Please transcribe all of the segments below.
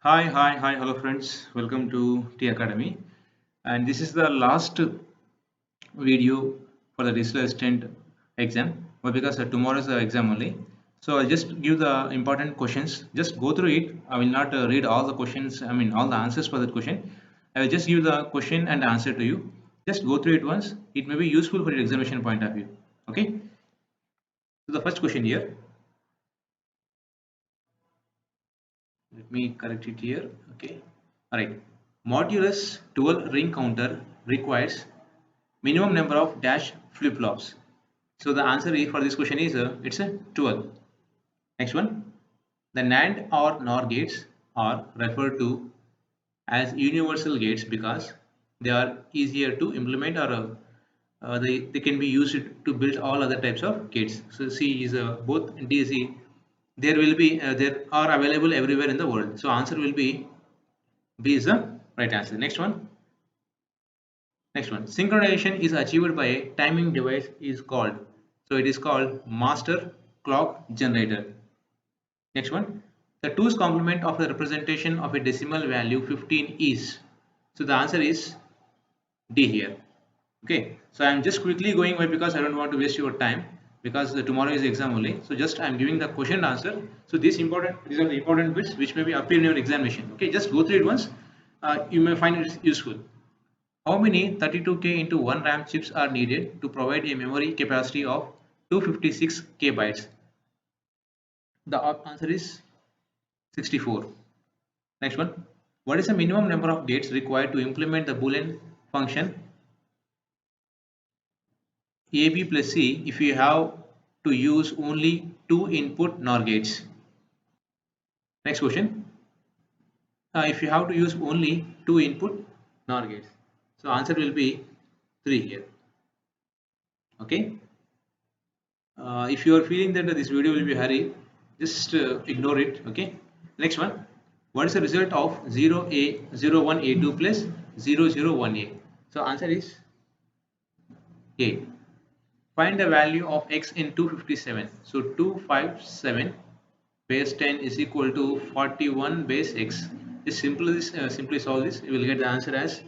Hello friends. Welcome to T Academy. And this is the last video for the digital assistant exam. But because tomorrow is the exam only, so I'll just give the important questions. Just go through it. I will not read all the questions. I mean all the answers for that question. I will just give the question and answer to you. Just go through it once. It may be useful for your examination point of view. Okay. So the first question here. Let me correct it here. Okay. All right. Modulus dual ring counter requires minimum number of dash flip-flops. So the answer for this question is it's a 12. Next one. The NAND or NOR gates are referred to as universal gates because they are easier to implement or they can be used to build all other types of gates. So C is both DC. There are available everywhere in the world. So answer will be B is the right answer. Next one. Synchronization is achieved by a timing device is called. So it is called master clock generator. Next one. The 2's complement of the representation of a decimal value 15 is. So the answer is D here. Okay. So I am just quickly going by because I don't want to waste your time because tomorrow is exam only. So just I am giving the question and answer. So these are the important bits which may be appear in your examination. Okay. Just go through it once. You may find it useful. How many 32K into 1 RAM chips are needed to provide a memory capacity of 256 K bytes? The answer is 64. Next one. What is the minimum number of gates required to implement the Boolean function AB plus C if you have to use only two input NOR gates? Next question. If you have to use only two input NOR gates. So answer will be 3 here. Okay. If you are feeling that this video will be hurry, just ignore it. Okay. Next one. What is the result of 0a 01a2 plus 001a? So answer is A. Find the value of x in 257. So 257 base 10 is equal to 41 base x. Just simply solve this. You will get the answer as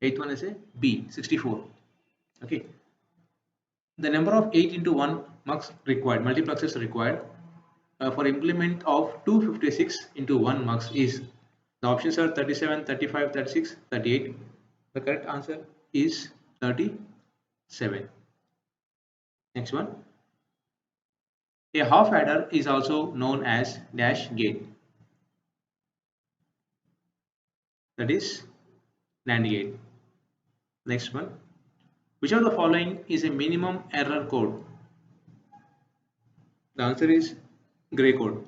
eighth one is a B 64. Okay. The number of 8 into 1 mux required, multiplexers required for implement of 256 into 1 mux is, the options are 37, 35, 36, 38. The correct answer is 37. Next one. A half adder is also known as dash gate, that is NAND gate. Next one. Which of the following is a minimum error code? The answer is gray code.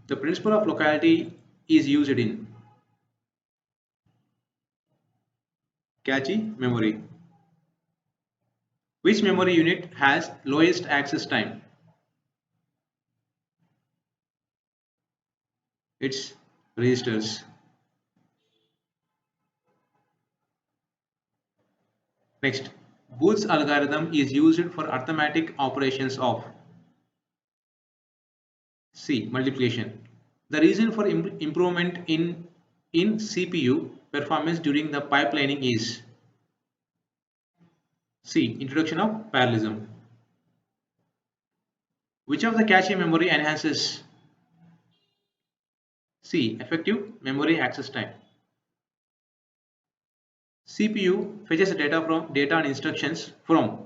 The principle of locality is used in cache memory. Which memory unit has lowest access time? It's registers. Next, Booth's algorithm is used for arithmetic operations of C. Multiplication. The reason for improvement in CPU performance during the pipelining is C. Introduction of parallelism. Which of the cache memory enhances? C. Effective memory access time. CPU fetches data and instructions from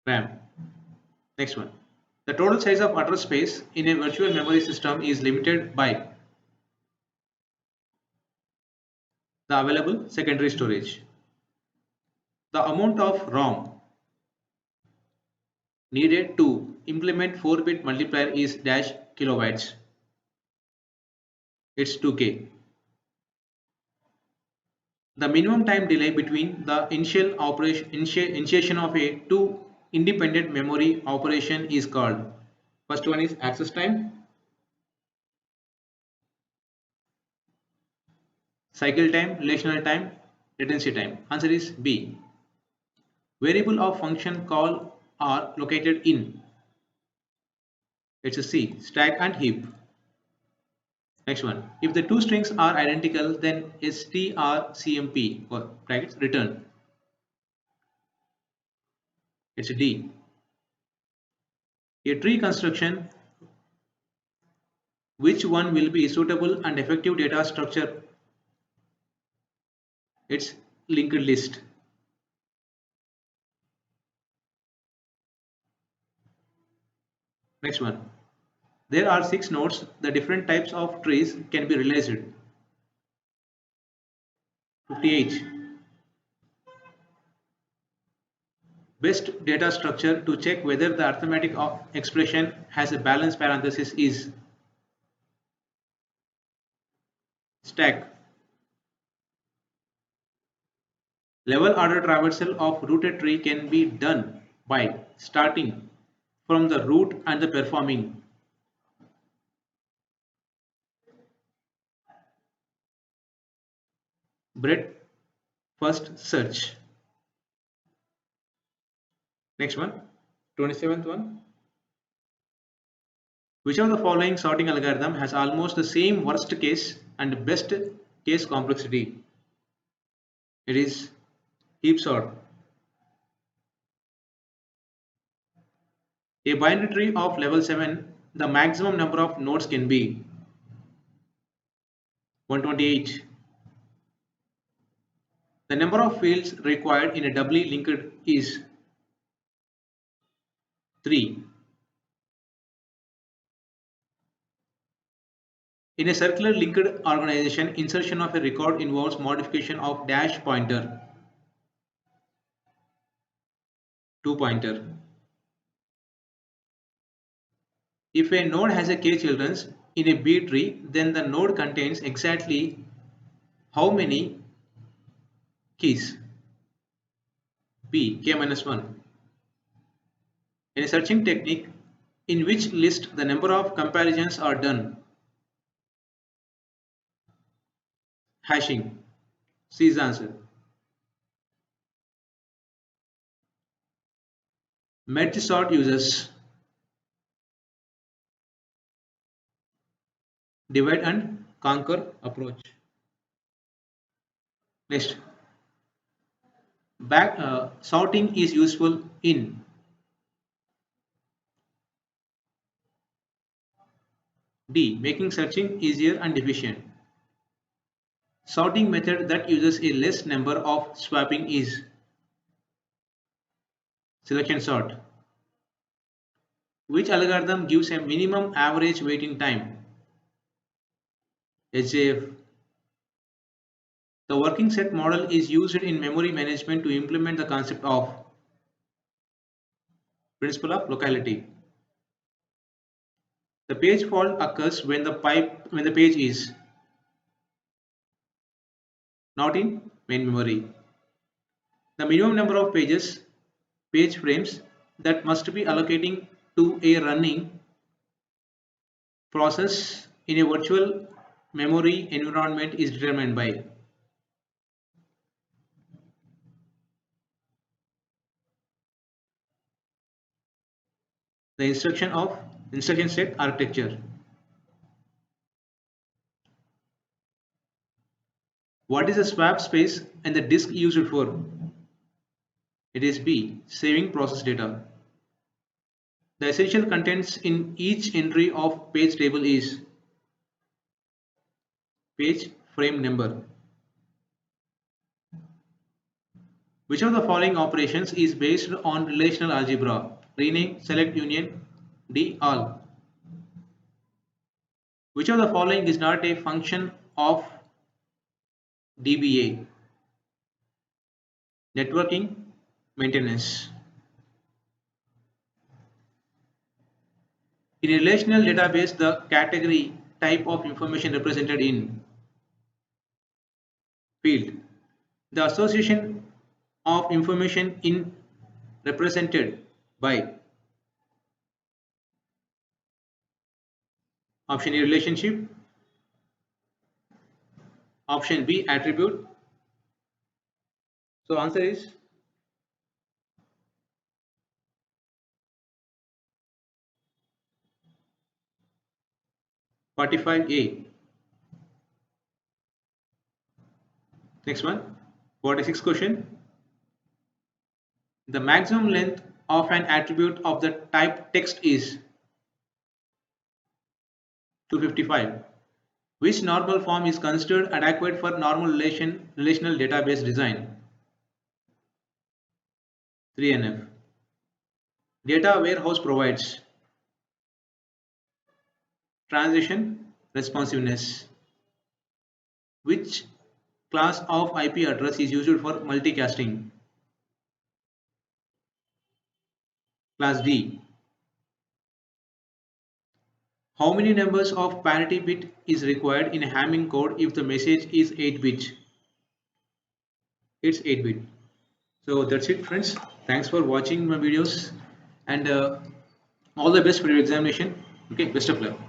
RAM. Next one. The total size of address space in a virtual memory system is limited by the available secondary storage. The amount of ROM needed to implement 4-bit multiplier is dash kilobytes. It's 2K. The minimum time delay between the initiation of a two independent memory operation is called. First one is access time, cycle time, relational time, latency time. Answer is B. Variable of function call are located in It's a C, stack and heap. Next one. If the two strings are identical, then strcmp or brackets return. It's a D. A tree construction, which one will be suitable and effective data structure? It's linked list. Next one. There are 6 nodes. The different types of trees can be realized. 58. Best data structure to check whether the arithmetic expression has a balanced parenthesis is stack. Level order traversal of rooted tree can be done by starting from the root and the performing breadth first search. Next one, 27th one. Which of the following sorting algorithm has almost the same worst case and best case complexity? It is heap sort. A binary tree of level 7, the maximum number of nodes can be 128. The number of fields required in a doubly linked is 3. In a circular linked organization, insertion of a record involves modification of dash pointer to pointer. If a node has a k children in a B tree, then the node contains exactly how many keys? B, k minus 1. In a searching technique, in which list the number of comparisons are done? Hashing. C is the answer. Merge sort uses divide and conquer approach. Next, back sorting is useful in D, making searching easier and efficient. Sorting method that uses a less number of swapping is selection sort. Which algorithm gives a minimum average waiting time? HJF. The working set model is used in memory management to implement the concept of principle of locality. The page fault occurs when the page is not in main memory. The minimum number of page frames that must be allocating to a running process in a virtual memory environment is determined by the instruction set architecture. What is the swap space and the disk used for? It is B, saving process data. The essential contents in each entry of page table is page frame number. Which of the following operations is based on relational algebra? Rename, select union, D, all. Which of the following is not a function of DBA? Networking, maintenance. In a relational database, the category type of information represented in field. The association of information in represented by option A, relationship, option B, attribute. So answer is 45A. Next one, 46 question. The maximum length of an attribute of the type text is 255. Which normal form is considered adequate for normal relational database design? 3NF. Data warehouse provides transition responsiveness. Which class of IP address is used for multicasting? Class D. How many numbers of parity bit is required in Hamming code if the message is 8 bit? It's 8 bit. So that's it, friends. Thanks for watching my videos, and all the best for your examination. Okay, best of luck.